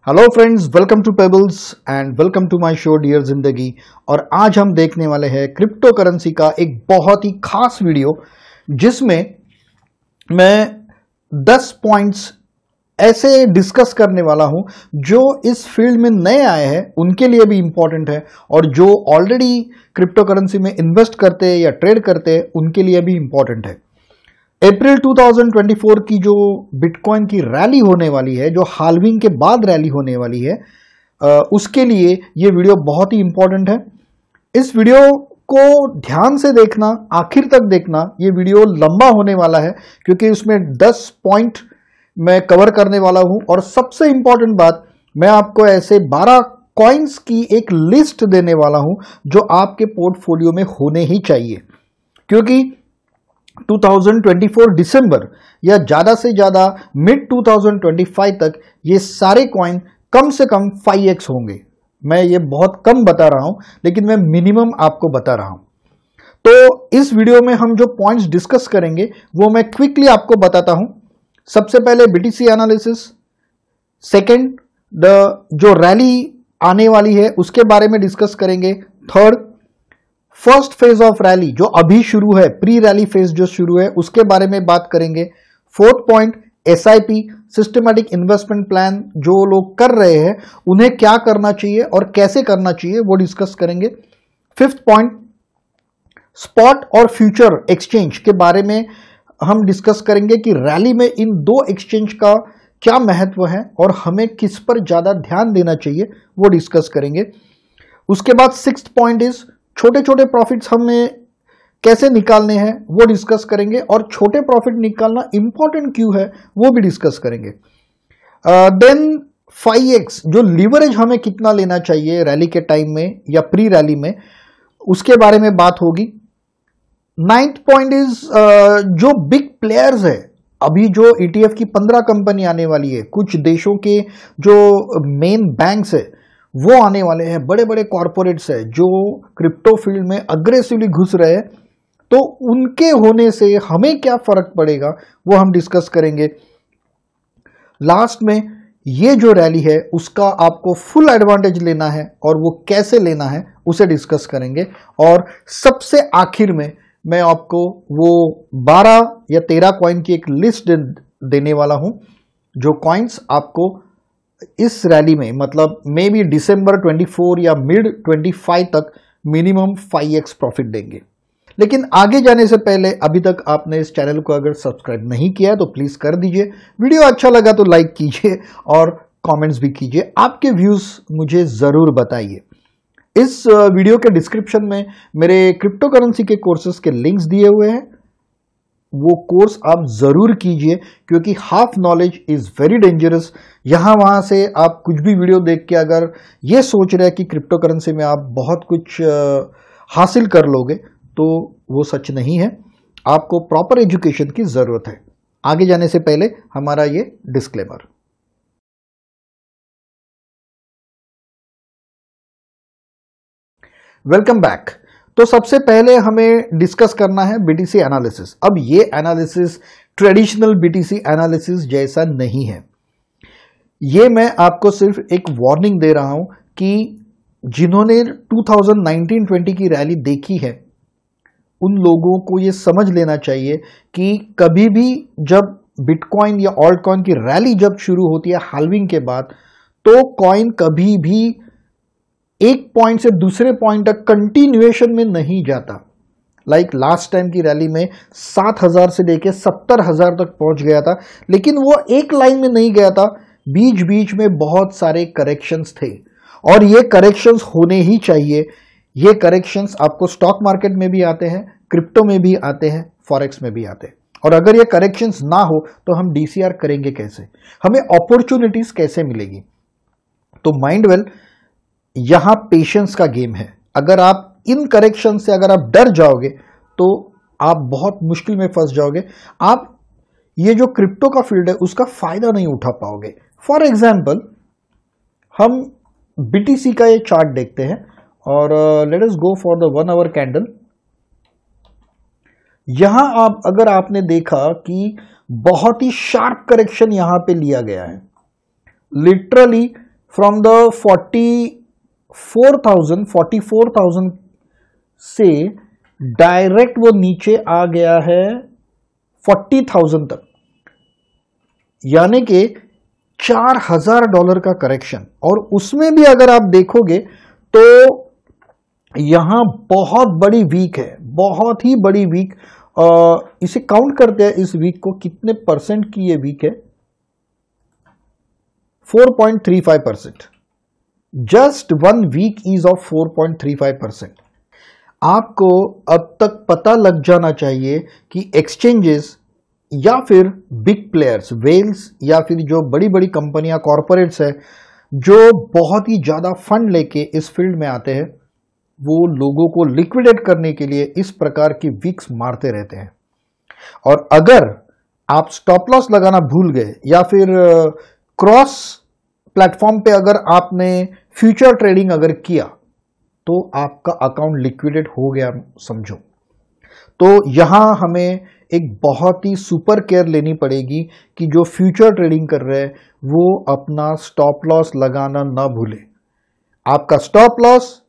Hello friends, welcome to Pebbles and welcome to my show Dear Zindagi. और आज हम देखने वाले हैं क्रिप्टो करेंसी का एक बहुत ही खास वीडियो, जिसमें मैं 10 पॉइंट्स ऐसे डिस्कस करने वाला हूं जो इस फील्ड में नए आए हैं उनके लिए भी इंपॉर्टेंट है, और जो ऑलरेडी क्रिप्टो करेंसी में इन्वेस्ट करते हैं या ट्रेड करते हैं उनके लिए भी इंपॉर्टेंट है। अप्रैल 2024 की जो बिटकॉइन की रैली होने वाली है, जो हाल्विंग के बाद रैली होने वाली है, उसके लिए ये वीडियो बहुत ही इंपॉर्टेंट है। इस वीडियो को ध्यान से देखना, आखिर तक देखना। ये वीडियो लंबा होने वाला है क्योंकि उसमें 10 पॉइंट मैं कवर करने वाला हूं, और सबसे इंपॉर्टेंट बात, मैं आपको ऐसे 12 कॉइन्स की एक लिस्ट देने वाला हूं जो आपके पोर्टफोलियो में होने ही चाहिए, क्योंकि 2024 दिसंबर या ज्यादा से ज्यादा मिड 2025 तक ये सारे कॉइन कम से कम 5x होंगे। मैं ये बहुत कम बता रहा हूं, लेकिन मैं मिनिमम आपको बता रहा हूं। तो इस वीडियो में हम जो पॉइंट्स डिस्कस करेंगे वो मैं क्विकली आपको बताता हूं। सबसे पहले बीटीसी एनालिसिस, सेकंड जो रैली आने वाली है उसके बारे में डिस्कस करेंगे, third first phase of rally जो अभी शुरू है, प्री रैली फेज जो शुरू है उसके बारे में बात करेंगे, fourth point SIP systematic investment plan जो लोग कर रहे हैं उन्हें क्या करना चाहिए और कैसे करना चाहिए वो डिस्कस करेंगे, फिफ्थ पॉइंट स्पॉट और फ्यूचर एक्सचेंज के बारे में हम डिस्कस करेंगे कि रैली में इन दो एक्सचेंज का क्या महत्व है और हमें किस पर ज्यादा ध्यान देना चाहिए वो डिस्कस करेंगे। उसके बाद सिक्स्थ पॉइंट इज छोटे छोटे प्रॉफिट्स हमें कैसे निकालने हैं वो डिस्कस करेंगे, और छोटे प्रॉफिट निकालना इंपॉर्टेंट क्यों है वो भी डिस्कस करेंगे। देन 5x जो लीवरेज हमें कितना लेना चाहिए रैली के टाइम में या प्री रैली में, उसके बारे में बात होगी। नाइन्थ पॉइंट इज जो बिग प्लेयर्स है, अभी जो ETF की 15 कंपनी आने वाली है, कुछ देशों के जो मेन बैंक्स है वो आने वाले हैं, बड़े बड़े कॉरपोरेट्स हैं जो क्रिप्टो फील्ड में अग्रेसिवली घुस रहे हैं, तो उनके होने से हमें क्या फर्क पड़ेगा वो हम डिस्कस करेंगे। लास्ट में ये जो रैली है उसका आपको फुल एडवांटेज लेना है और वो कैसे लेना है उसे डिस्कस करेंगे। और सबसे आखिर में मैं आपको वो 12 या 13 कॉइन की एक लिस्ट देने वाला हूं, जो कॉइन्स आपको इस रैली में, मतलब मे बी दिसंबर 24 या मिड 25 तक मिनिमम 5x प्रॉफिट देंगे। लेकिन आगे जाने से पहले अभी तक आपने इस चैनल को अगर सब्सक्राइब नहीं किया तो प्लीज कर दीजिए, वीडियो अच्छा लगा तो लाइक कीजिए और कमेंट्स भी कीजिए, आपके व्यूज मुझे जरूर बताइए। इस वीडियो के डिस्क्रिप्शन में मेरे क्रिप्टो करेंसी के कोर्सेज के लिंक्स दिए हुए हैं, वो कोर्स आप जरूर कीजिए, क्योंकि half knowledge is very dangerous. यहां वहां से आप कुछ भी वीडियो देख के अगर ये सोच रहे हैं कि क्रिप्टो करेंसी में आप बहुत कुछ हासिल कर लोगे तो वो सच नहीं है। आपको प्रॉपर एजुकेशन की जरूरत है। आगे जाने से पहले हमारा ये डिस्क्लेमर। Welcome back. तो सबसे पहले हमें डिस्कस करना है बीटीसी एनालिसिस। अब ये एनालिसिस ट्रेडिशनल बीटीसी एनालिसिस जैसा नहीं है। ये मैं आपको सिर्फ एक वार्निंग दे रहा हूं कि जिन्होंने 2019-20 की रैली देखी है उन लोगों को ये समझ लेना चाहिए कि कभी भी जब बिटकॉइन या ऑल्ट कॉइन की रैली जब शुरू होती है हाल्विंग के बाद, तो कॉइन कभी भी एक पॉइंट से दूसरे पॉइंट तक कंटिन्यूएशन में नहीं जाता। लाइक लास्ट टाइम की रैली में 7,000 से लेके 70,000 तक पहुंच गया था, लेकिन वो एक लाइन में नहीं गया था, बीच बीच में बहुत सारे करेक्शंस थे, और ये करेक्शंस होने ही चाहिए। ये करेक्शंस आपको स्टॉक मार्केट में भी आते हैं, क्रिप्टो में भी आते हैं, फॉरेक्स में भी आते हैं। और अगर ये करेक्शंस ना हो तो हम DCR करेंगे कैसे, हमें अपॉर्चुनिटीज कैसे मिलेगी? तो माइंड वेल, यहां पेशेंस का गेम है। अगर आप इन करेक्शन से अगर आप डर जाओगे तो आप बहुत मुश्किल में फंस जाओगे। आप ये जो क्रिप्टो का फील्ड है उसका फायदा नहीं उठा पाओगे। फॉर एग्जाम्पल, हम BTC का ये चार्ट देखते हैं और let us go for the 1 our candle. यहां अगर आपने देखा कि बहुत ही शार्प करेक्शन यहां पे लिया गया है, लिटरली फ्रॉम द 44,000 से डायरेक्ट वो नीचे आ गया है 40,000 तक, यानी कि $4,000 का करेक्शन। और उसमें भी अगर आप देखोगे तो यहां बहुत बड़ी वीक है, बहुत ही बड़ी वीक। इसे काउंट करते हैं, इस वीक को कितने परसेंट की ये वीक है, 4.35%। Just 1 week is of 4.35%। आपको अब तक पता लग जाना चाहिए कि एक्सचेंजेस या फिर बिग प्लेयर्स, वेल्स, या फिर जो बड़ी बड़ी कंपनियां, कॉरपोरेट्स है, जो बहुत ही ज्यादा फंड लेके इस फील्ड में आते हैं, वो लोगों को लिक्विडेट करने के लिए इस प्रकार की विक्स मारते रहते हैं। और अगर आप स्टॉप लॉस लगाना भूल गए या फिर क्रॉस प्लेटफॉर्म पे अगर आपने फ्यूचर ट्रेडिंग अगर किया तो आपका अकाउंट लिक्विडेट हो गया समझो। तो यहां हमें एक बहुत ही सुपर केयर लेनी पड़ेगी कि जो फ्यूचर ट्रेडिंग कर रहे हैं वो अपना स्टॉप लॉस लगाना ना भूले। आपका स्टॉप लॉस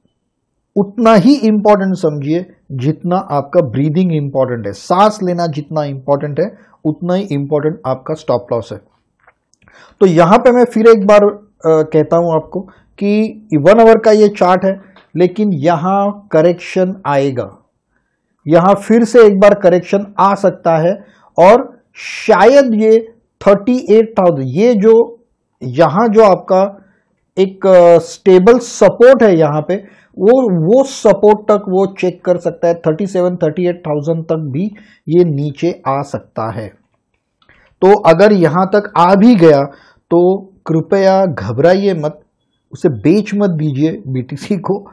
उतना ही इंपॉर्टेंट समझिए जितना आपका ब्रीदिंग इंपॉर्टेंट है। सांस लेना जितना इंपॉर्टेंट है उतना ही इंपॉर्टेंट आपका स्टॉप लॉस है। तो यहां पे मैं फिर एक बार कहता हूं आपको कि 1 आवर का ये चार्ट है, लेकिन यहां करेक्शन आएगा, यहां फिर से एक बार करेक्शन आ सकता है और शायद ये 38,000, ये जो यहां जो आपका एक स्टेबल सपोर्ट है यहां पे, वो सपोर्ट तक वो चेक कर सकता है। 38,000 तक भी ये नीचे आ सकता है। तो अगर यहां तक आ भी गया तो कृपया घबराइए मत, उसे बेच मत दीजिए बीटीसी को।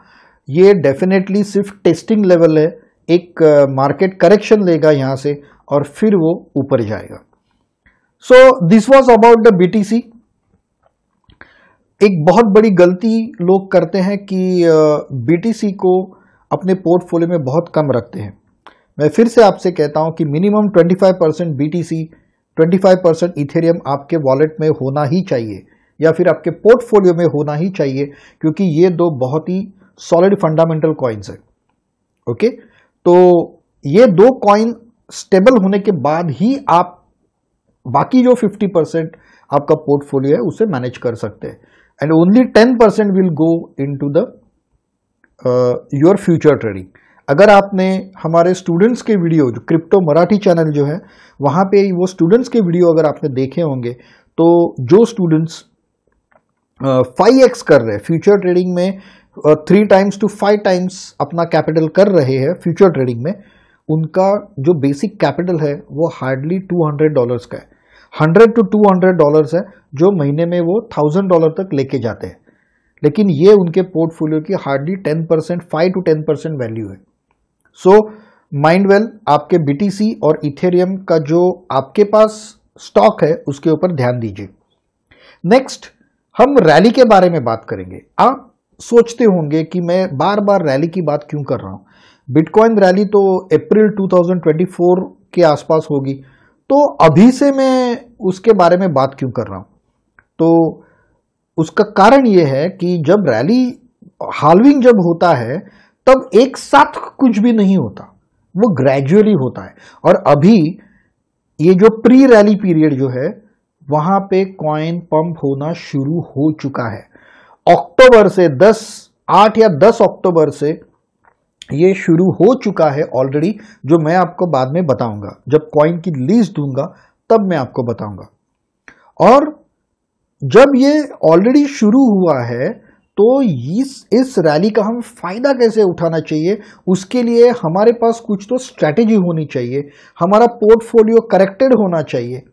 ये डेफिनेटली सिर्फ टेस्टिंग लेवल है, एक मार्केट करेक्शन लेगा यहां से और फिर वो ऊपर जाएगा। So this was about the BTC. एक बहुत बड़ी गलती लोग करते हैं कि बीटीसी को अपने पोर्टफोलियो में बहुत कम रखते हैं। मैं फिर से आपसे कहता हूं कि मिनिमम 25% बीटीसी, 25% इथेरियम आपके वॉलेट में होना ही चाहिए या फिर आपके पोर्टफोलियो में होना ही चाहिए, क्योंकि ये दो बहुत ही सॉलिड फंडामेंटल कॉइन्स है। ओके, तो ये दो कॉइन स्टेबल होने के बाद ही आप बाकी जो 50% आपका पोर्टफोलियो है उसे मैनेज कर सकते हैं। And only 10% will go into the your future trading. अगर आपने हमारे स्टूडेंट्स के वीडियो, जो क्रिप्टो मराठी चैनल जो है, वहां पे वो स्टूडेंट्स के वीडियो अगर आपने देखे होंगे, तो जो स्टूडेंट्स 5x कर रहे हैं फ्यूचर ट्रेडिंग में, 3 times to 5 times अपना कैपिटल कर रहे हैं फ्यूचर ट्रेडिंग में, उनका जो बेसिक कैपिटल है वो हार्डली $200 का है। $100 to $200 है जो महीने में वो $1,000 तक लेके जाते हैं, लेकिन ये उनके पोर्टफोलियो की हार्डली 10%, 5 to 10% वैल्यू है। सो माइंड वेल, आपके बीटीसी और इथेरियम का जो आपके पास स्टॉक है उसके ऊपर ध्यान दीजिए। नेक्स्ट हम रैली के बारे में बात करेंगे। आप सोचते होंगे कि मैं बार बार रैली की बात क्यों कर रहा हूं। बिटकॉइन रैली तो अप्रैल 2024 के आसपास होगी, तो अभी से मैं उसके बारे में बात क्यों कर रहा हूं। तो उसका कारण यह है कि जब रैली हाल्विंग जब होता है तब एक साथ कुछ भी नहीं होता, वो ग्रेजुअली होता है। और अभी ये जो प्री रैली पीरियड जो है वहां पे कॉइन पंप होना शुरू हो चुका है। अक्टूबर से 8 या 10 अक्टूबर से ये शुरू हो चुका है ऑलरेडी, जो मैं आपको बाद में बताऊंगा। जब कॉइन की लिस्ट दूंगा तब मैं आपको बताऊंगा। और जब ये ऑलरेडी शुरू हुआ है तो इस रैली का हम फायदा कैसे उठाना चाहिए, उसके लिए हमारे पास कुछ तो स्ट्रैटेजी होनी चाहिए, हमारा पोर्टफोलियो करेक्टेड होना चाहिए,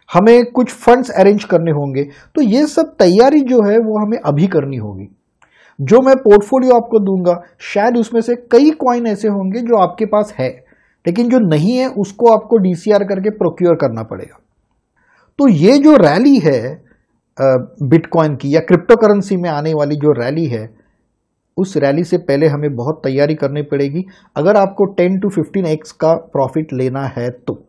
हमें कुछ फंड्स अरेंज करने होंगे। तो ये सब तैयारी जो है वो हमें अभी करनी होगी। जो मैं पोर्टफोलियो आपको दूंगा शायद उसमें से कई कॉइन ऐसे होंगे जो आपके पास है, लेकिन जो नहीं है उसको आपको डीसीआर करके प्रोक्योर करना पड़ेगा। तो ये जो रैली है बिटकॉइन की या क्रिप्टो करेंसी में आने वाली जो रैली है, उस रैली से पहले हमें बहुत तैयारी करनी पड़ेगी अगर आपको 10 to 15x का प्रॉफिट लेना है तो।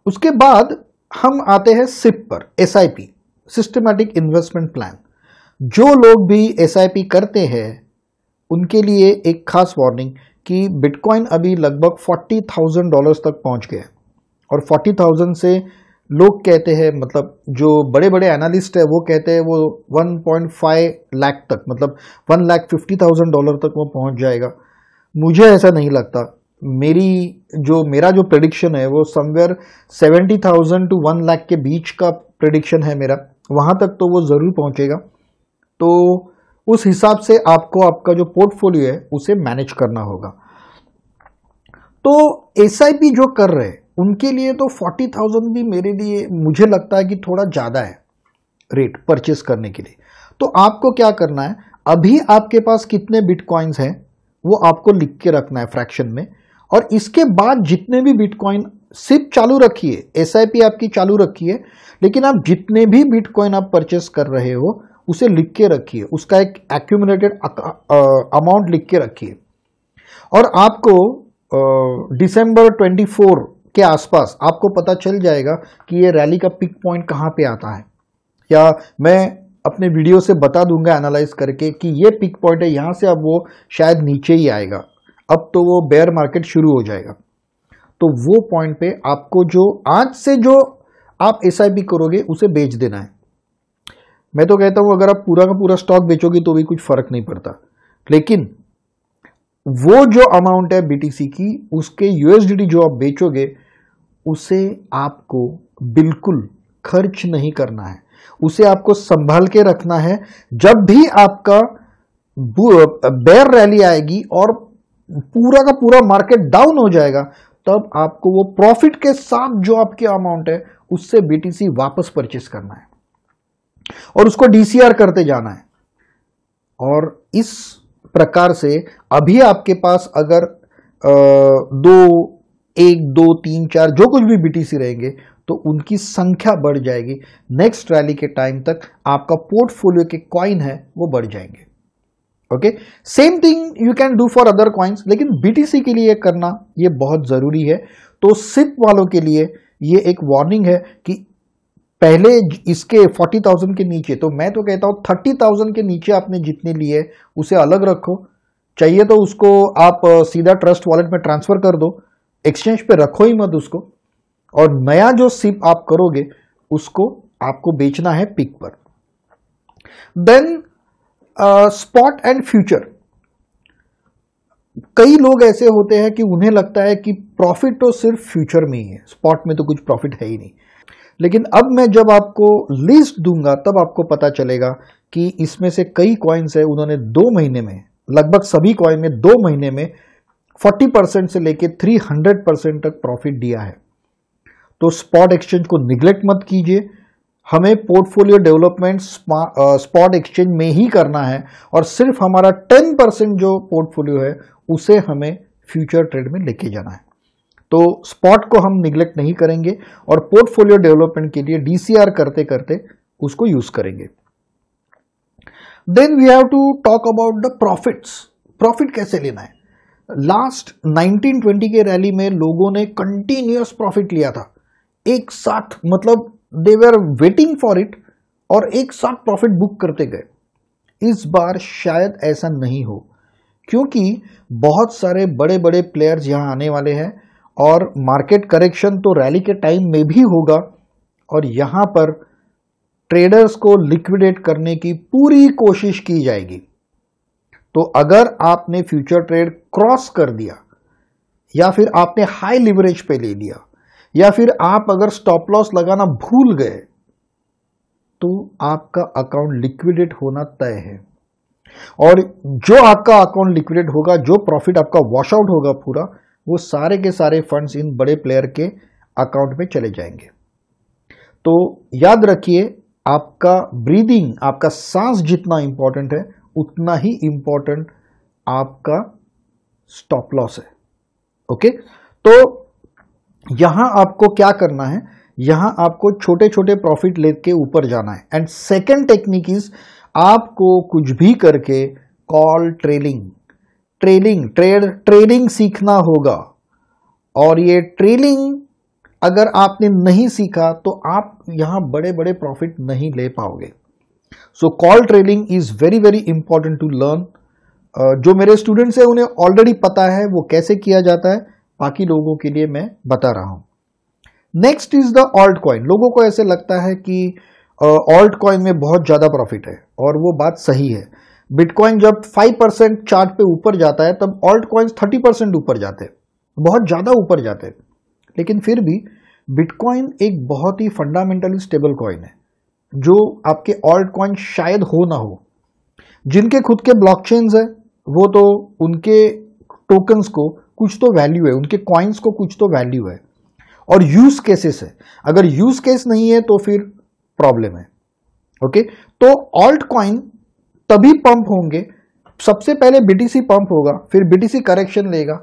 उसके बाद हम आते हैं सिप पर, SIP, सिस्टमैटिक इन्वेस्टमेंट प्लान। जो लोग भी SIP करते हैं उनके लिए एक खास वार्निंग कि बिटकॉइन अभी लगभग $40,000 तक पहुंच गया है और 40,000 से लोग कहते हैं, मतलब जो बड़े बड़े एनालिस्ट है वो कहते हैं वो 1.5 लाख तक, मतलब $1,50,000 तक वो पहुंच जाएगा। मुझे ऐसा नहीं लगता। मेरा जो प्रेडिक्शन है वो समवेयर 70,000 to 1 लाख के बीच का प्रेडिक्शन है मेरा, वहां तक तो वो जरूर पहुंचेगा। तो उस हिसाब से आपको आपका जो पोर्टफोलियो है उसे मैनेज करना होगा। तो SIP जो कर रहे हैं उनके लिए तो 40,000 भी मेरे लिए मुझे लगता है कि थोड़ा ज़्यादा है रेट परचेस करने के लिए। तो आपको क्या करना है, अभी आपके पास कितने बिटकॉइंस हैं वो आपको लिख के रखना है फ्रैक्शन में, और इसके बाद जितने भी बिटकॉइन सिर्फ चालू रखिए, SIP आपकी चालू रखिए, लेकिन आप जितने भी बिटकॉइन आप परचेस कर रहे हो उसे लिख के रखिए, उसका एक एक्यूमुलेटेड अमाउंट लिख के रखिए। और आपको दिसंबर 24 के आसपास आपको पता चल जाएगा कि ये रैली का पिक पॉइंट कहाँ पे आता है, या मैं अपने वीडियो से बता दूंगा एनालाइज करके कि ये पिक पॉइंट है, यहाँ से अब वो शायद नीचे ही आएगा, अब तो वो बेयर मार्केट शुरू हो जाएगा। तो वो पॉइंट पे आपको जो आज से जो आप SIP करोगे उसे बेच देना है। मैं तो कहता हूं अगर आप पूरा का पूरा स्टॉक बेचोगे तो भी कुछ फर्क नहीं पड़ता, लेकिन वो जो अमाउंट है BTC की, उसके USDT जो आप बेचोगे उसे आपको बिल्कुल खर्च नहीं करना है, उसे आपको संभाल के रखना है। जब भी आपका बेयर रैली आएगी और पूरा का पूरा मार्केट डाउन हो जाएगा, तब आपको वो प्रॉफिट के साथ जो आपकी अमाउंट है उससे BTC वापस परचेस करना है और उसको DCR करते जाना है। और इस प्रकार से अभी आपके पास अगर 1, 2, 3, 4 जो कुछ भी BTC रहेंगे तो उनकी संख्या बढ़ जाएगी। नेक्स्ट रैली के टाइम तक आपका पोर्टफोलियो के कॉइन है वो बढ़ जाएंगे। Okay, same thing you can do for other coins, लेकिन BTC के लिए करना ये बहुत जरूरी है। तो SIP वालों के लिए ये एक वार्निंग है कि पहले इसके 40,000 के नीचे, तो मैं तो कहता हूं 30,000 के नीचे आपने जितने लिए उसे अलग रखो, चाहिए तो उसको आप सीधा ट्रस्ट वॉलेट में ट्रांसफर कर दो, एक्सचेंज पे रखो ही मत उसको, और नया जो SIP आप करोगे उसको आपको बेचना है पिक पर। Then spot and future. कई लोग ऐसे होते हैं कि उन्हें लगता है कि प्रॉफिट तो सिर्फ फ्यूचर में ही है, स्पॉट में तो कुछ प्रॉफिट है ही नहीं। लेकिन अब मैं जब आपको लिस्ट दूंगा तब आपको पता चलेगा कि इसमें से कई कॉइन्स है उन्होंने 2 महीने में, लगभग सभी कॉइन में 2 महीने में 40% से लेके 300% तक प्रॉफिट दिया है। तो स्पॉट एक्सचेंज को निगलेक्ट मत कीजिए, हमें पोर्टफोलियो डेवलपमेंट स्पॉट एक्सचेंज में ही करना है, और सिर्फ हमारा 10% जो पोर्टफोलियो है उसे हमें फ्यूचर ट्रेड में लेके जाना है। तो स्पॉट को हम निगलेक्ट नहीं करेंगे और पोर्टफोलियो डेवलपमेंट के लिए DCR करते करते उसको यूज करेंगे। Then we have to talk about the profits. Profit कैसे लेना है? लास्ट 1920 के रैली में लोगों ने कंटिन्यूअस प्रॉफिट लिया था एक साथ, मतलब दे वर वेटिंग फॉर इट, और एक साथ प्रॉफिट बुक करते गए। इस बार शायद ऐसा नहीं हो, क्योंकि बहुत सारे बड़े बड़े प्लेयर्स यहां आने वाले हैं और मार्केट करेक्शन तो रैली के टाइम में भी होगा, और यहां पर ट्रेडर्स को लिक्विडेट करने की पूरी कोशिश की जाएगी। तो अगर आपने फ्यूचर ट्रेड क्रॉस कर दिया, या फिर आपने हाई लिवरेज पे ले लिया, या फिर आप अगर स्टॉप लॉस लगाना भूल गए, तो आपका अकाउंट लिक्विडेट होना तय है। और जो आपका अकाउंट लिक्विडेट होगा, जो प्रॉफिट आपका वॉश आउट होगा पूरा, वो सारे के सारे फंड्स इन बड़े प्लेयर के अकाउंट में चले जाएंगे। तो याद रखिए, आपका ब्रीदिंग, आपका सांस जितना इंपॉर्टेंट है उतना ही इंपॉर्टेंट आपका स्टॉप लॉस है। ओके, तो यहां आपको क्या करना है, यहां आपको छोटे छोटे प्रॉफिट लेके ऊपर जाना है। एंड सेकेंड टेक्निक इज, आपको कुछ भी करके कॉल ट्रेडिंग सीखना होगा। और ये ट्रेडिंग अगर आपने नहीं सीखा तो आप यहां बड़े बड़े प्रॉफिट नहीं ले पाओगे। So call trading is very very important to learn. जो मेरे स्टूडेंट्स हैं उन्हें ऑलरेडी पता है वो कैसे किया जाता है, बाकी लोगों के लिए मैं बता रहा हूं। Next is the alt coin. लोगों को ऐसे लगता है कि ऑल्ट कॉइन में बहुत ज्यादा प्रॉफिट है, और वो बात सही है। बिटकॉइन जब 5% चार्ट पे ऊपर जाता है तब ऑल्ट कॉइन्स 30% ऊपर जाते हैं, बहुत ज्यादा ऊपर जाते हैं। लेकिन फिर भी बिटकॉइन एक बहुत ही फंडामेंटली स्टेबल कॉइन है, जो आपके ऑल्ट कॉइन शायद हो ना हो। जिनके खुद के ब्लॉकचेन्स है वो तो उनके टोकन्स को कुछ तो वैल्यू है, उनके कॉइन्स को कुछ तो वैल्यू है, और यूज केसेस है। अगर यूज केस नहीं है तो फिर प्रॉब्लम है। ओके, तो ऑल्ट कॉइन तभी पंप होंगे, सबसे पहले बीटीसी पंप होगा, फिर बीटीसी करेक्शन लेगा,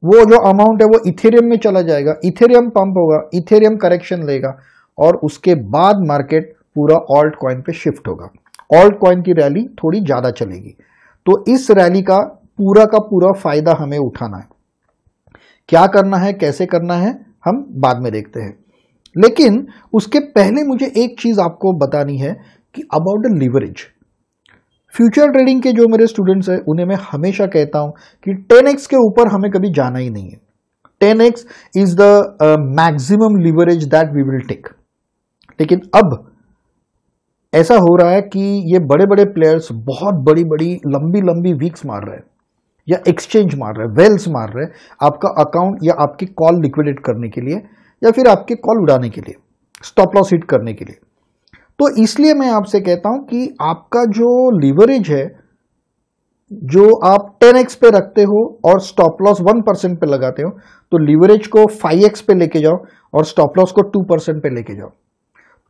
वो जो अमाउंट है वो इथेरियम में चला जाएगा, इथेरियम पंप होगा, इथेरियम करेक्शन लेगा, और उसके बाद मार्केट पूरा ऑल्ट कॉइन पे शिफ्ट होगा। ऑल्ट कॉइन की रैली थोड़ी ज्यादा चलेगी, तो इस रैली का पूरा फायदा हमें उठाना है। क्या करना है, कैसे करना है, हम बाद में देखते हैं। लेकिन उसके पहले मुझे एक चीज आपको बतानी है कि about the leverage. Future trading के जो मेरे स्टूडेंट्स हैं उन्हें मैं हमेशा कहता हूं कि 10x के ऊपर हमें कभी जाना ही नहीं है। 10x is the maximum leverage that we will take. लेकिन अब ऐसा हो रहा है कि ये बड़े बड़े प्लेयर्स बहुत बड़ी बड़ी लंबी लंबी वीक्स मार रहे हैं, या एक्सचेंज मार रहे हैं, वेल्स मार रहे हैं आपका अकाउंट या आपकी कॉल लिक्विडेट करने के लिए, या फिर आपके कॉल उड़ाने के लिए, स्टॉप लॉस हिट करने के लिए। तो इसलिए मैं आपसे कहता हूं कि आपका जो लिवरेज है, जो आप 10x पे रखते हो और स्टॉप लॉस 1% पे लगाते हो, तो लिवरेज को 5x पे लेके जाओ और स्टॉप लॉस को 2% पे लेके जाओ।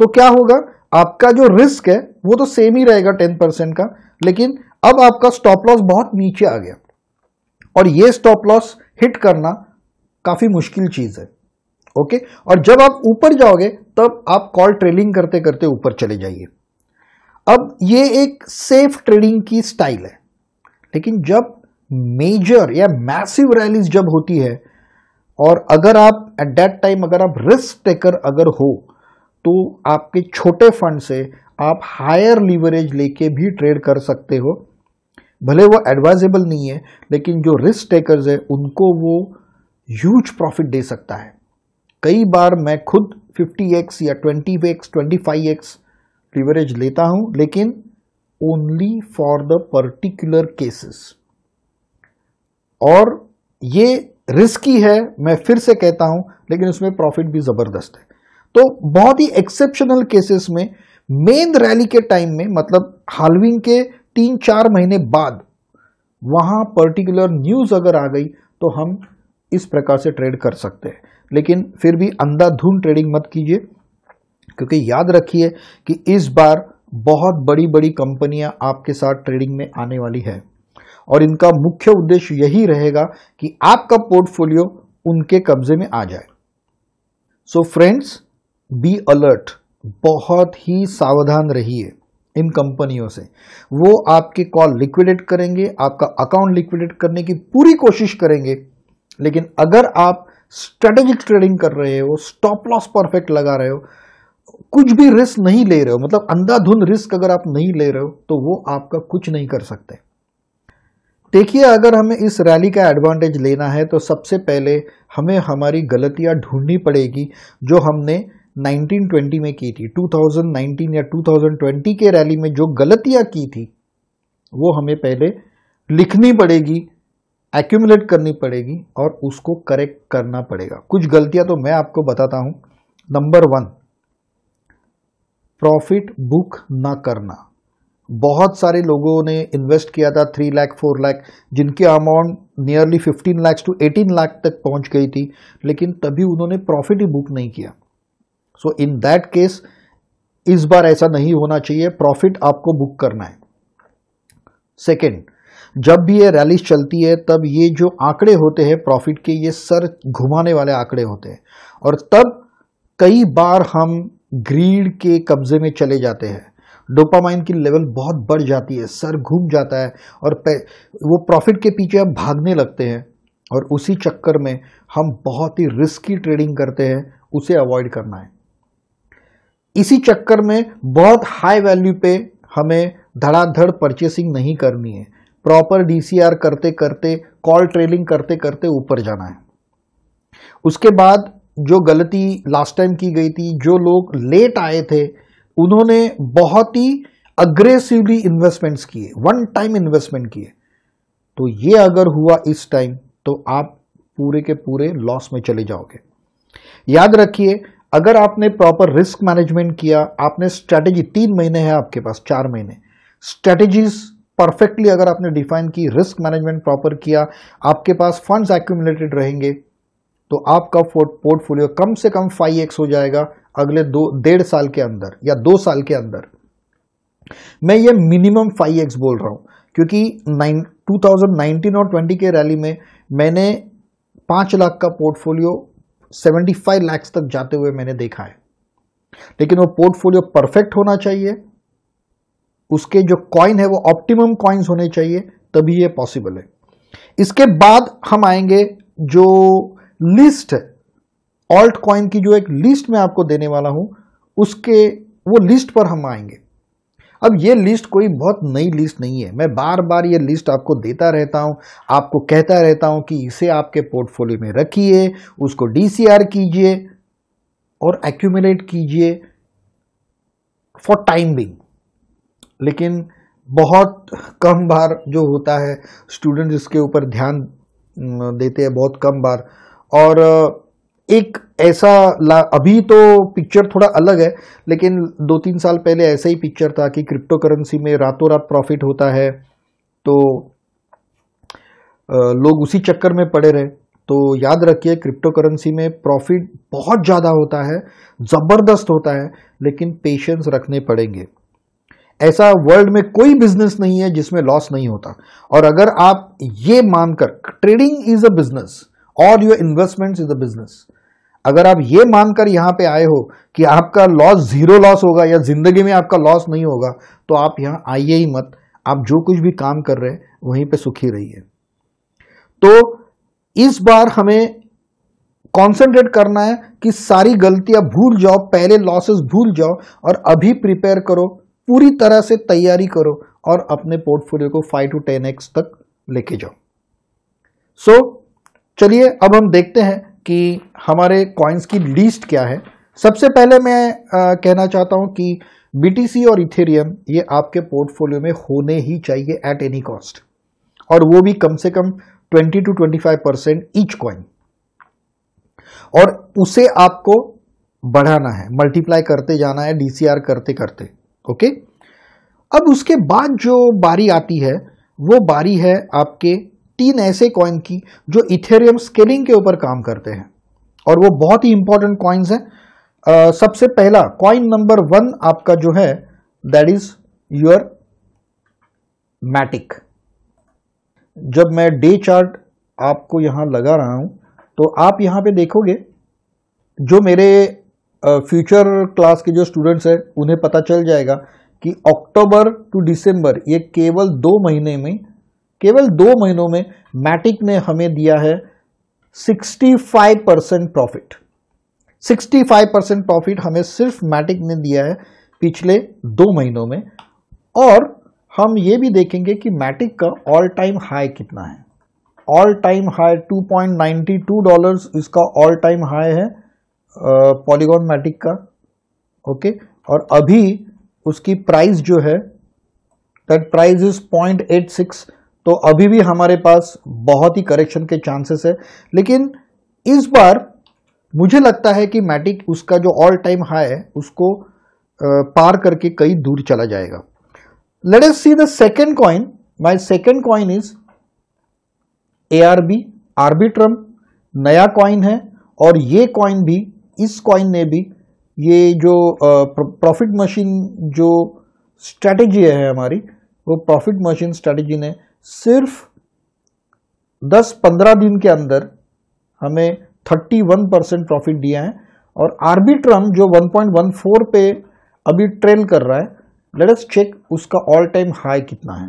तो क्या होगा, आपका जो रिस्क है वो तो सेम ही रहेगा 10% का, लेकिन अब आपका स्टॉप लॉस बहुत नीचे आ गया, और ये स्टॉप लॉस हिट करना काफी मुश्किल चीज है। ओके, और जब आप ऊपर जाओगे तब आप कॉल ट्रेडिंग करते करते ऊपर चले जाइए। अब ये एक सेफ ट्रेडिंग की स्टाइल है, लेकिन जब मेजर या मैसिव रैलीज जब होती है, और अगर आप एट दैट टाइम अगर आप रिस्क टेकर अगर हो, तो आपके छोटे फंड से आप हायर लीवरेज लेके भी ट्रेड कर सकते हो। भले वो एडवाइजेबल नहीं है, लेकिन जो रिस्क टेकर्स है उनको वो ह्यूज प्रॉफिट दे सकता है। कई बार मैं खुद 50x या 20x 25x लीवरेज लेता हूं, लेकिन only for the particular cases, और ये रिस्की है, मैं फिर से कहता हूं, लेकिन उसमें प्रॉफिट भी जबरदस्त है। तो बहुत ही एक्सेप्शनल केसेस में, मेन रैली के टाइम में, मतलब हाल्विंग के 3-4 महीने बाद, वहां पर्टिकुलर न्यूज अगर आ गई तो हम इस प्रकार से ट्रेड कर सकते हैं। लेकिन फिर भी अंधाधुंध ट्रेडिंग मत कीजिए, क्योंकि याद रखिए कि इस बार बहुत बड़ी बड़ी कंपनियां आपके साथ ट्रेडिंग में आने वाली है, और इनका मुख्य उद्देश्य यही रहेगा कि आपका पोर्टफोलियो उनके कब्जे में आ जाए। सो फ्रेंड्स, बी अलर्ट, बहुत ही सावधान रहिए इन कंपनियों से। वो आपके कॉल लिक्विडेट करेंगे, आपका अकाउंट लिक्विडेट करने की पूरी कोशिश करेंगे, लेकिन अगर आप स्ट्रेटेजिक ट्रेडिंग कर रहे हो, स्टॉप लॉस परफेक्ट लगा रहे हो, कुछ भी रिस्क नहीं ले रहे हो, मतलब अंधाधुंध रिस्क अगर आप नहीं ले रहे हो, तो वो आपका कुछ नहीं कर सकते। देखिए, अगर हमें इस रैली का एडवांटेज लेना है तो सबसे पहले हमें हमारी गलतियां ढूंढनी पड़ेगी, जो हमने 1920 में की थी। 2019 या 2020 के रैली में जो गलतियां की थी वो हमें पहले लिखनी पड़ेगी, एक्यूमुलेट करनी पड़ेगी, और उसको करेक्ट करना पड़ेगा। कुछ गलतियां तो मैं आपको बताता हूं। नंबर 1, प्रॉफिट बुक ना करना। बहुत सारे लोगों ने इन्वेस्ट किया था 3 लाख 4 लाख, जिनकी amount nearly 15 lakh to 18 lakh तक पहुंच गई थी, लेकिन तभी उन्होंने प्रॉफिट ही बुक नहीं किया। सो इन दैट केस इस बार ऐसा नहीं होना चाहिए, प्रॉफिट आपको बुक करना है। सेकेंड, जब भी ये रैलीज चलती है तब ये जो आंकड़े होते हैं प्रॉफिट के, ये सर घुमाने वाले आंकड़े होते हैं, और तब कई बार हम ग्रीड के कब्जे में चले जाते हैं। डोपामाइन की लेवल बहुत बढ़ जाती है, सर घूम जाता है, और वो प्रॉफिट के पीछे हम भागने लगते हैं, और उसी चक्कर में हम बहुत ही रिस्की ट्रेडिंग करते हैं। उसे अवॉइड करना है। इसी चक्कर में बहुत हाई वैल्यू पे हमें धड़ाधड़ परचेसिंग नहीं करनी है। प्रॉपर DCR करते करते, कॉल ट्रेलिंग करते करते ऊपर जाना है। उसके बाद जो गलती लास्ट टाइम की गई थी, जो लोग लेट आए थे उन्होंने बहुत ही अग्रेसिवली इन्वेस्टमेंट्स किए, वन टाइम इन्वेस्टमेंट किए। तो ये अगर हुआ इस टाइम तो आप पूरे के पूरे लॉस में चले जाओगे। याद रखिए, अगर आपने प्रॉपर रिस्क मैनेजमेंट किया, आपने स्ट्रैटेजी, 3 महीने है आपके पास, 4 महीने, स्ट्रैटेजीज परफेक्टली अगर आपने डिफाइन की, रिस्क मैनेजमेंट प्रॉपर किया, आपके पास फंड्स एक्यूमुलेटेड रहेंगे, तो आपका पोर्टफोलियो कम से कम 5x हो जाएगा अगले 1.5 साल के अंदर या 2 साल के अंदर। मैं ये मिनिमम 5x बोल रहा हूं क्योंकि 2019 और 20 के रैली में मैंने 5 लाख का पोर्टफोलियो 75 लाख तक जाते हुए मैंने देखा है। लेकिन वो पोर्टफोलियो परफेक्ट होना चाहिए, उसके जो कॉइन है वो ऑप्टिमम कॉइन्स होने चाहिए, तभी ये पॉसिबल है। इसके बाद हम आएंगे जो लिस्ट है, ऑल्ट कॉइन की जो एक लिस्ट मैं आपको देने वाला हूं, उसके वो लिस्ट पर हम आएंगे। अब ये लिस्ट कोई बहुत नई लिस्ट नहीं है, मैं बार बार ये लिस्ट आपको देता रहता हूं, आपको कहता रहता हूं कि इसे आपके पोर्टफोलियो में रखिए, उसको DCR कीजिए और एक्यूमुलेट कीजिए फॉर टाइम बिंग। लेकिन बहुत कम बार जो होता है, स्टूडेंट इसके ऊपर ध्यान देते हैं बहुत कम बार। और एक ऐसा अभी तो पिक्चर थोड़ा अलग है, लेकिन 2-3 साल पहले ऐसा ही पिक्चर था कि क्रिप्टो करेंसी में रातों रात प्रॉफिट होता है, तो लोग उसी चक्कर में पड़े रहे। तो याद रखिए, क्रिप्टो करेंसी में प्रॉफिट बहुत ज़्यादा होता है, ज़बरदस्त होता है, लेकिन पेशेंस रखने पड़ेंगे। ऐसा वर्ल्ड में कोई बिजनेस नहीं है जिसमें लॉस नहीं होता। और अगर आप ये मानकर, ट्रेडिंग इज अ बिजनेस और your investments is a business, अगर आप ये मानकर यहां पे आए हो कि आपका लॉस 0 लॉस होगा या जिंदगी में आपका लॉस नहीं होगा, तो आप यहां आइए ही मत। आप जो कुछ भी काम कर रहे हैं वहीं पे सुखी रहिए। तो इस बार हमें कॉन्सेंट्रेट करना है कि सारी गलतियां भूल जाओ, पहले लॉसेस भूल जाओ और अभी प्रिपेयर करो, पूरी तरह से तैयारी करो और अपने पोर्टफोलियो को 5 to 10x तक लेके जाओ। सो चलिए अब हम देखते हैं कि हमारे कॉइन्स की लिस्ट क्या है। सबसे पहले मैं कहना चाहता हूं कि BTC और इथेरियम ये आपके पोर्टफोलियो में होने ही चाहिए एट एनी कॉस्ट, और वो भी कम से कम 20 to 25% ईच कॉइन, और उसे आपको बढ़ाना है, मल्टीप्लाई करते जाना है, DCR करते करते। ओके, अब उसके बाद जो बारी आती है वो बारी है आपके 3 ऐसे कॉइन की जो इथेरियम स्केलिंग के ऊपर काम करते हैं, और वो बहुत ही इंपॉर्टेंट कॉइन्स हैं। सबसे पहला कॉइन नंबर 1 आपका जो है, दैट इज योर मैटिक। जब मैं डे चार्ट आपको यहां लगा रहा हूं तो आप यहां पे देखोगे, जो मेरे फ्यूचर क्लास के जो स्टूडेंट्स हैं उन्हें पता चल जाएगा कि अक्टूबर टू दिसंबर, ये केवल 2 महीनों में मैटिक ने हमें दिया है 65% प्रॉफिट। 65% प्रॉफिट हमें सिर्फ मैटिक ने दिया है पिछले 2 महीनों में। और हम ये भी देखेंगे कि मैटिक का ऑल टाइम हाई कितना है। ऑल टाइम हाई $2.92 इसका ऑल टाइम हाई है पॉलीगॉन मैटिक का। ओके, और अभी उसकी प्राइस जो है, दैट प्राइस इज 0.86, तो अभी भी हमारे पास बहुत ही करेक्शन के चांसेस है। लेकिन इस बार मुझे लगता है कि मैटिक उसका जो ऑल टाइम हाई है उसको पार करके कई दूर चला जाएगा। Let us see the second coin. My second coin is ARB, Arbitrum. नया कॉइन है, और ये कॉइन भी, इस कॉइन ने भी, ये जो प्रॉफिट मशीन जो स्ट्रैटेजी है हमारी, वो प्रॉफिट मशीन स्ट्रैटेजी ने सिर्फ 10-15 दिन के अंदर हमें 31% प्रॉफिट दिया है। और आर्बिट्रम जो 1.14 पे अभी ट्रेल कर रहा है, लेट अस चेक उसका ऑल टाइम हाई कितना है।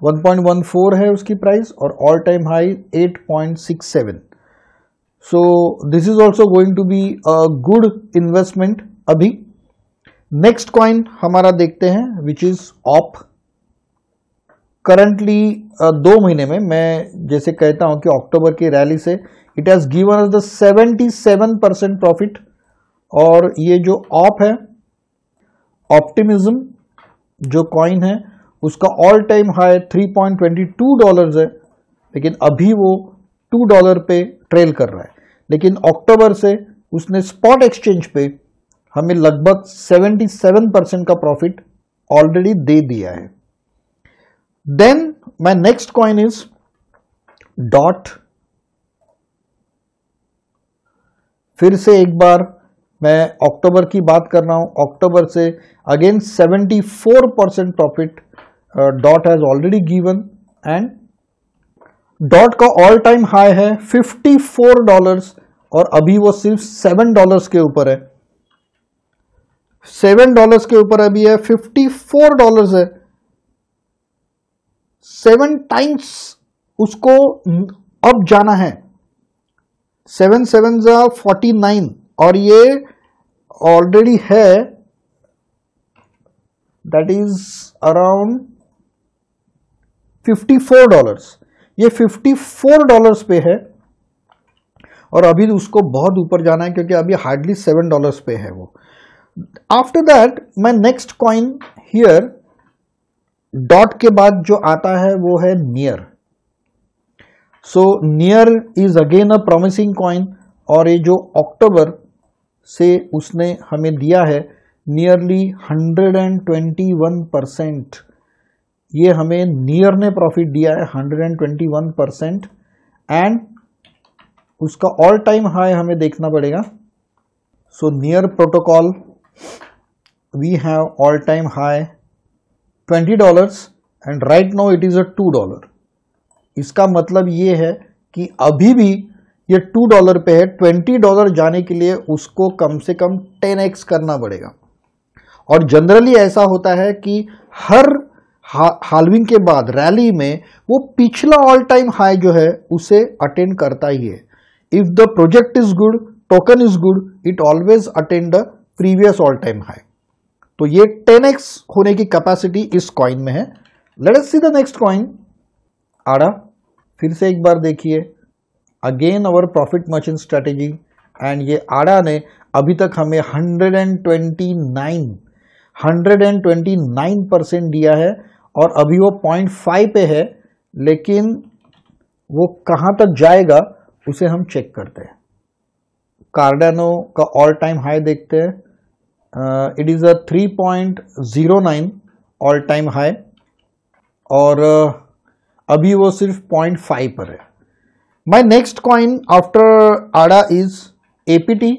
1.14 है उसकी प्राइस, और all time high 8.67। So this is also going to be a good investment अभी। नेक्स्ट कॉइन हमारा देखते हैं विच इज ऑप। करंटली 2 महीने में मैं जैसे कहता हूं कि अक्टूबर की रैली से it has given us the 77% profit. और ये जो ऑप है, ऑप्टिमिज्म जो कॉइन है, उसका ऑल टाइम हाई $3.22 है, लेकिन अभी वो $2 पे ट्रेल कर रहा है। लेकिन अक्टूबर से उसने स्पॉट एक्सचेंज पे हमें लगभग 77% का प्रॉफिट ऑलरेडी दे दिया है। Then my next coin is DOT. फिर से एक बार मैं अक्टूबर की बात कर रहा हूं। अक्टूबर से again 74% profit dot has already given. And dot का ऑल टाइम हाई है $54 और अभी वो सिर्फ $7 के ऊपर है। $7 के ऊपर अभी है, $54 है। 7 टाइम्स उसको अब जाना है। 7 7 49 और ये ऑलरेडी है दैट इज अराउंड $54। ये $54 पे है और अभी उसको बहुत ऊपर जाना है क्योंकि अभी हार्डली $7 पे है वो। After that my next coin here, dot के बाद जो आता है वो है near. So near is again a promising coin और ये जो अक्टूबर से उसने हमें दिया है नियरली 121%। ये हमें नियर ने प्रॉफिट दिया है 121%। एंड उसका ऑल टाइम हाई हमें देखना पड़ेगा। So Near protocol we have all time high $20 and right now it is a $2। इसका मतलब ये है कि अभी भी ये $2 पे है। $20 जाने के लिए उसको कम से कम 10x करना पड़ेगा। और जनरली ऐसा होता है कि हर हाल्विंग के बाद रैली में वो पिछला ऑल टाइम हाई जो है उसे अटेंड करता ही है। If the project is good, token is good, it always attend the previous all time high. तो ये 10x होने की कैपेसिटी इस कॉइन में है। Let us see the next coin, आड़ा। फिर से एक बार देखिए, again our profit merchant strategy. And ये आड़ा ने अभी तक हमें 129% दिया है और अभी वो 0.5 पे है। लेकिन वो कहां तक जाएगा उसे हम चेक करते हैं। कार्डानो का ऑल टाइम हाई देखते हैं। It is a 3.09 all time high और अभी वो सिर्फ 0.5 पर है। माय नेक्स्ट कॉइन आफ्टर आड़ा इज एपीटी।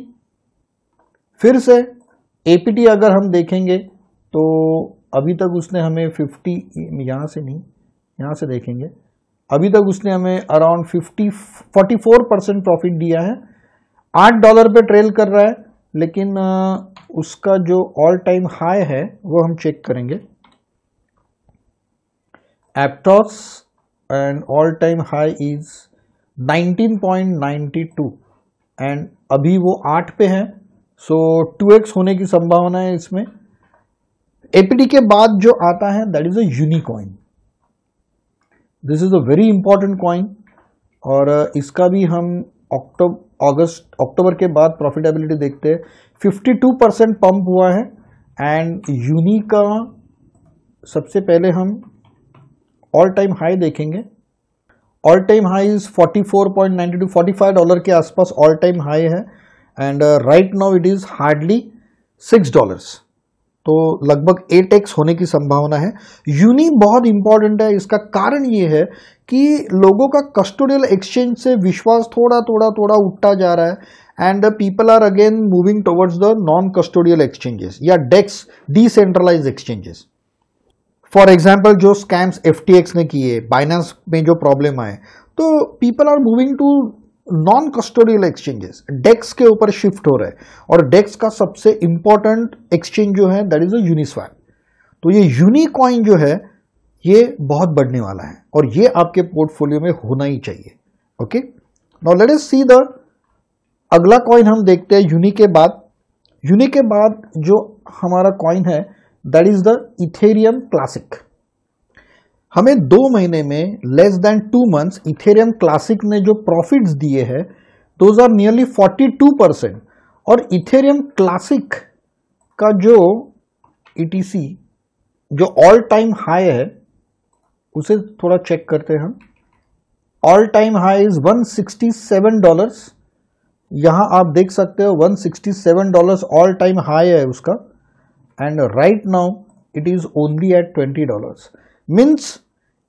फिर से एपीटी अगर हम देखेंगे तो अभी तक उसने हमें 50, यहां से नहीं, यहां से देखेंगे, अभी तक उसने हमें अराउंड 44% प्रॉफिट दिया है। $8 पे ट्रेल कर रहा है। लेकिन उसका जो ऑल टाइम हाई है वो हम चेक करेंगे। Aptos and all time high is 19.92 and अभी वो 8 पे है। सो 2x होने की संभावना है इसमें। एपीटी के बाद जो आता है that is a Unicoin. This is a very important coin और इसका भी हम अक्टूबर के बाद प्रॉफिटेबिलिटी देखते हैं। 52% पंप हुआ है। एंड यूनी का सबसे पहले हम ऑल टाइम हाई देखेंगे। ऑल टाइम हाई इज 44.92, $45 के आसपास ऑल टाइम हाई है। And right now it is hardly $6। तो लगभग 8x होने की संभावना है। यूनी बहुत इंपॉर्टेंट है। इसका कारण ये है कि लोगों का कस्टोडियल एक्सचेंज से विश्वास थोड़ा थोड़ा उठता जा रहा है and people are again moving towards the non custodial exchanges या DEX, decentralised exchanges. For example जो स्कैम्स FTX ने किए, बाइनेंस में जो प्रॉब्लम आए, तो people are moving to non custodial exchanges, DEX के ऊपर शिफ्ट हो रहे हैं। और डेक्स का सबसे इंपॉर्टेंट एक्सचेंज जो है दैट इज अ यूनिस्वैप। तो ये यूनिकॉइन जो है ये बहुत बढ़ने वाला है और ये आपके पोर्टफोलियो में होना ही चाहिए। Okay, now let us see the अगला कॉइन हम देखते हैं यूनी के बाद। यूनी के बाद जो हमारा कॉइन है that is the Ethereum classic. हमें 2 महीने में less than 2 months Ethereum classic ने जो प्रॉफिट्स दिए हैं दोज आर नियरली 42%। और इथेरियम क्लासिक का जो ETC जो ऑल टाइम हाई है उसे थोड़ा चेक करते हैं हम। All time high is $167। यहां आप देख सकते हो $167 ऑल टाइम हाई है उसका, and right now it is only at $20। Means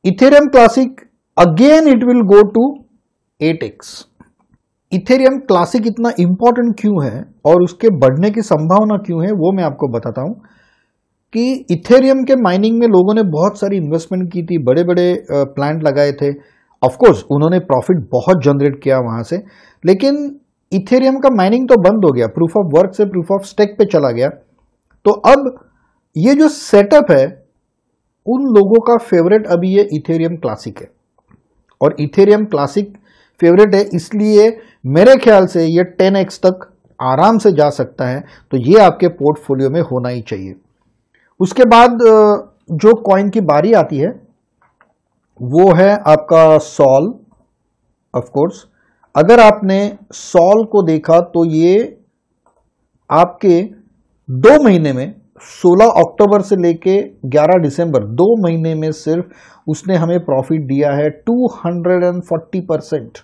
Ethereum Classic again it will go to 8x। Ethereum Classic इतना इंपॉर्टेंट क्यों है और उसके बढ़ने की संभावना क्यों है वो मैं आपको बताता हूं कि इथेरियम के माइनिंग में लोगों ने बहुत सारी इन्वेस्टमेंट की थी, बड़े बड़े प्लांट लगाए थे। ऑफ कोर्स उन्होंने प्रॉफिट बहुत जनरेट किया वहां से, लेकिन इथेरियम का माइनिंग तो बंद हो गया, प्रूफ ऑफ वर्क से प्रूफ ऑफ स्टेक पे चला गया। तो अब ये जो सेटअप है उन लोगों का फेवरेट अभी ये इथेरियम क्लासिक है, और इथेरियम क्लासिक फेवरेट है इसलिए मेरे ख्याल से ये 10x तक आराम से जा सकता है। तो ये आपके पोर्टफोलियो में होना ही चाहिए। उसके बाद जो कॉइन की बारी आती है वो है आपका सॉल। ऑफ कोर्स अगर आपने सॉल को देखा तो ये आपके 2 महीने में 16 अक्टूबर से लेके 11 दिसंबर 2 महीने में सिर्फ उसने हमें प्रॉफिट दिया है 240%।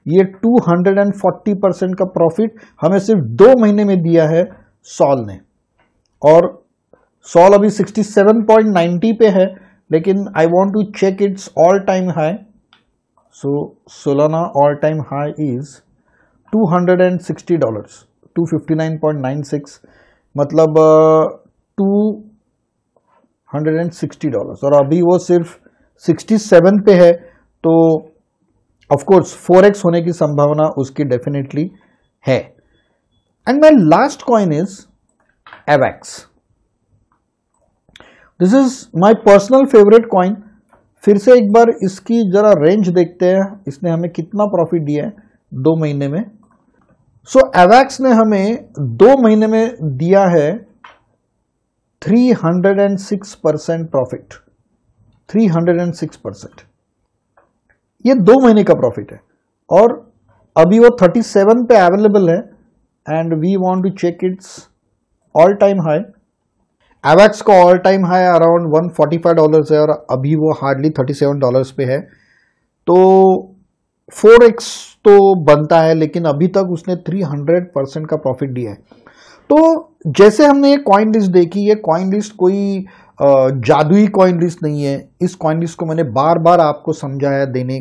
ये 240% का प्रॉफिट हमें सिर्फ 2 महीने में दिया है सॉल ने। और सॉल अभी 67.90 पे है, लेकिन I want to check its all time high. So Solana all time high is $260, 259.96, मतलब $260। और अभी वो सिर्फ 67 पे है, तो ऑफ कोर्स 4x होने की संभावना उसकी डेफिनेटली है। And my last coin is AVAX। This is my personal favourite coin. फिर से एक बार इसकी जरा रेंज देखते हैं, इसने हमें कितना प्रॉफिट दिया है 2 महीने में। सो AVAX ने हमें 2 महीने में दिया है 306% प्रॉफिट, 306%। ये 2 महीने का प्रॉफिट है, और अभी वो 37 पे अवेलेबल है, and we want to check its all time high. AVAX का ऑल टाइम हाई अराउंड $145 है, और अभी वो हार्डली $37 पे है। तो 4x तो बनता है, लेकिन अभी तक उसने 300% का प्रॉफिट दिया है। तो जैसे हमने ये कॉइन लिस्ट देखी, ये कॉइन लिस्ट कोई जादुई कॉइन लिस्ट नहीं है। इस कॉइन लिस्ट को मैंने बार बार आपको समझाया देने,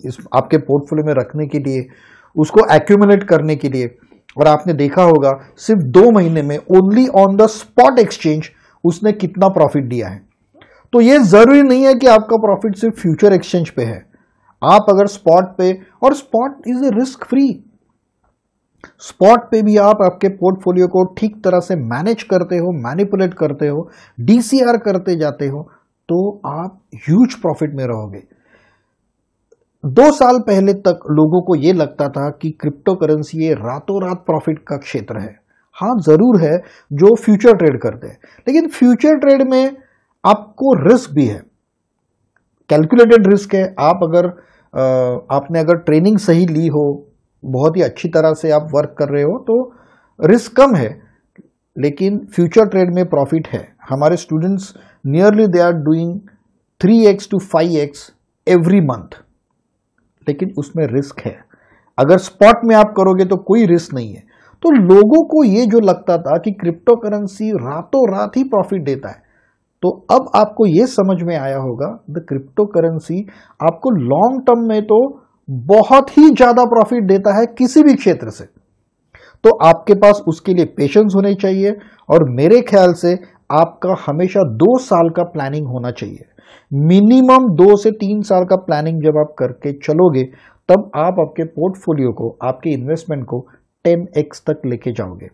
इस आपके पोर्टफोलियो में रखने के लिए, उसको एक्यूमुलेट करने के लिए। और आपने देखा होगा सिर्फ 2 महीने में only on the spot exchange उसने कितना प्रॉफिट दिया है। तो ये जरूरी नहीं है कि आपका प्रॉफिट सिर्फ फ्यूचर एक्सचेंज पे है। आप अगर स्पॉट पे, और spot is a risk free, spot पे भी आप आपके पोर्टफोलियो को ठीक तरह से मैनेज करते हो, मैनिपुलेट करते हो, DCR करते जाते हो, तो आप ह्यूज प्रॉफिट में रहोगे। 2 साल पहले तक लोगों को यह लगता था कि क्रिप्टो करेंसी ये रातों रात प्रॉफिट का क्षेत्र है। हाँ जरूर है जो फ्यूचर ट्रेड करते हैं, लेकिन फ्यूचर ट्रेड में आपको रिस्क भी है, कैलकुलेटेड रिस्क है। आपने अगर ट्रेनिंग सही ली हो, बहुत ही अच्छी तरह से आप वर्क कर रहे हो, तो रिस्क कम है, लेकिन फ्यूचर ट्रेड में प्रॉफिट है। हमारे students nearly they are doing 3x to 5x every month, लेकिन उसमें रिस्क है। अगर स्पॉट में आप करोगे तो कोई रिस्क नहीं है। तो लोगों को ये जो लगता था कि क्रिप्टो करेंसी रातों रात ही प्रॉफिट देता है, तो अब आपको ये समझ में आया होगा द क्रिप्टो करेंसी आपको लॉन्ग टर्म में तो बहुत ही ज्यादा प्रॉफिट देता है किसी भी क्षेत्र से। तो आपके पास उसके लिए पेशेंस होने चाहिए, और मेरे ख्याल से आपका हमेशा 2 साल का प्लानिंग होना चाहिए। मिनिमम 2 से 3 साल का प्लानिंग जब आप करके चलोगे, तब आप आपके पोर्टफोलियो को, आपके इन्वेस्टमेंट को 10x तक लेके जाओगे।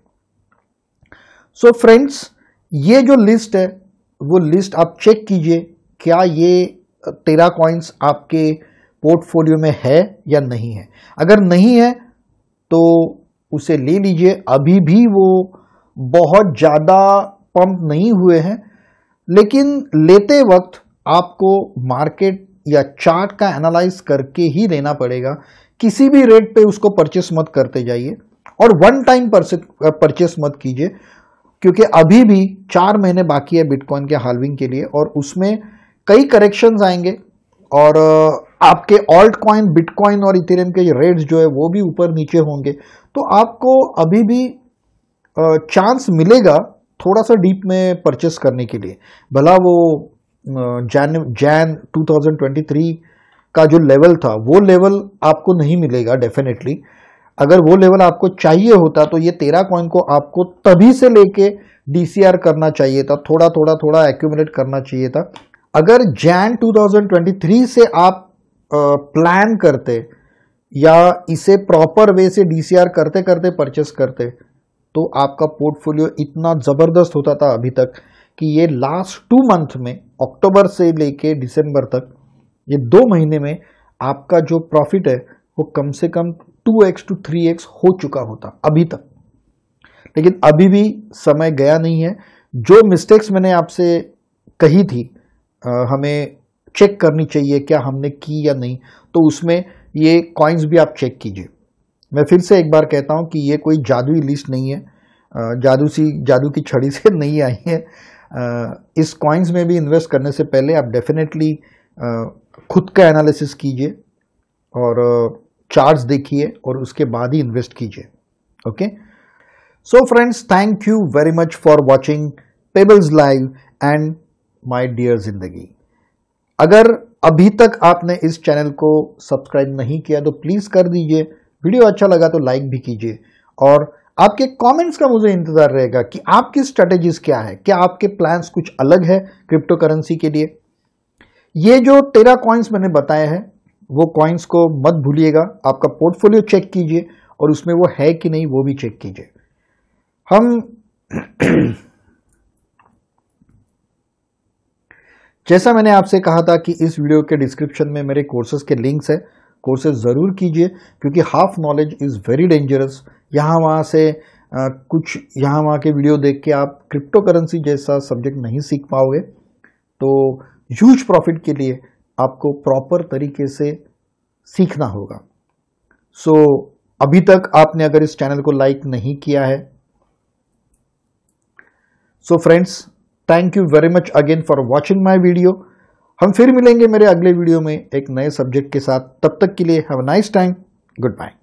सो फ्रेंड्स, ये जो लिस्ट है वो लिस्ट आप चेक कीजिए, क्या ये 13 कॉइन्स आपके पोर्टफोलियो में है या नहीं है। अगर नहीं है तो उसे ले लीजिए, अभी भी वो बहुत ज़्यादा पंप नहीं हुए हैं, लेकिन लेते वक्त आपको मार्केट या चार्ट का एनालाइज करके ही लेना पड़ेगा। किसी भी रेट पे उसको परचेस मत करते जाइए और वन टाइम परचेस मत कीजिए, क्योंकि अभी भी 4 महीने बाकी है बिटकॉइन के हाल्विंग के लिए और उसमें कई करेक्शंस आएंगे और आपके ऑल्ट कॉइन, बिटकॉइन और इथेरियम के रेट्स जो है वो भी ऊपर नीचे होंगे। तो आपको अभी भी चांस मिलेगा थोड़ा सा डीप में परचेस करने के लिए। भला वो जैन 2023 का जो लेवल था वो लेवल आपको नहीं मिलेगा डेफिनेटली। अगर वो लेवल आपको चाहिए होता तो ये 13 कॉइन को आपको तभी से लेके डीसीआर करना चाहिए था, थोड़ा थोड़ा थोड़ा एक्यूमुलेट करना चाहिए था। अगर जैन 2023 से आप प्लान करते या इसे प्रॉपर वे से डीसीआर करते करते परचेस करते तो आपका पोर्टफोलियो इतना ज़बरदस्त होता था अभी तक कि ये लास्ट 2 मंथ में, अक्टूबर से लेके दिसंबर तक, ये 2 महीने में आपका जो प्रॉफिट है वो कम से कम 2x to 3x हो चुका होता अभी तक। लेकिन अभी भी समय गया नहीं है। जो मिस्टेक्स मैंने आपसे कही थी हमें चेक करनी चाहिए क्या हमने की या नहीं, तो उसमें ये कॉइन्स भी आप चेक कीजिए। मैं फिर से एक बार कहता हूं कि ये कोई जादुई लिस्ट नहीं है, जादू की छड़ी से नहीं आई है। इस कॉइन्स में भी इन्वेस्ट करने से पहले आप डेफिनेटली खुद का एनालिसिस कीजिए और चार्ट्स देखिए और उसके बाद ही इन्वेस्ट कीजिए। Okay, so friends, thank you very much for watching Pebbles live and my Dear Zindagi. अगर अभी तक आपने इस चैनल को सब्सक्राइब नहीं किया तो प्लीज कर दीजिए। वीडियो अच्छा लगा तो लाइक भी कीजिए और आपके कमेंट्स का मुझे इंतजार रहेगा कि आपकी स्ट्रेटेजीज क्या है, क्या आपके प्लान्स कुछ अलग है क्रिप्टो करेंसी के लिए। ये जो 13 कॉइन्स मैंने बताए हैं वो कॉइन्स को मत भूलिएगा। आपका पोर्टफोलियो चेक कीजिए और उसमें वो है कि नहीं वो भी चेक कीजिए। हम जैसा मैंने आपसे कहा था कि इस वीडियो के डिस्क्रिप्शन में मेरे कोर्सेज के लिंक्स है, कोर्सेज ज़रूर कीजिए, क्योंकि half knowledge is very dangerous. यहाँ वहाँ से कुछ यहाँ वहाँ के वीडियो देख के आप क्रिप्टो करेंसी जैसा सब्जेक्ट नहीं सीख पाओगे। तो ह्यूज प्रॉफिट के लिए आपको प्रॉपर तरीके से सीखना होगा। सो अभी तक आपने अगर इस चैनल को लाइक नहीं किया है, सो friends, thank you very much again for watching my video. हम फिर मिलेंगे मेरे अगले वीडियो में एक नए सब्जेक्ट के साथ। तब तक के लिए have a nice time, good bye.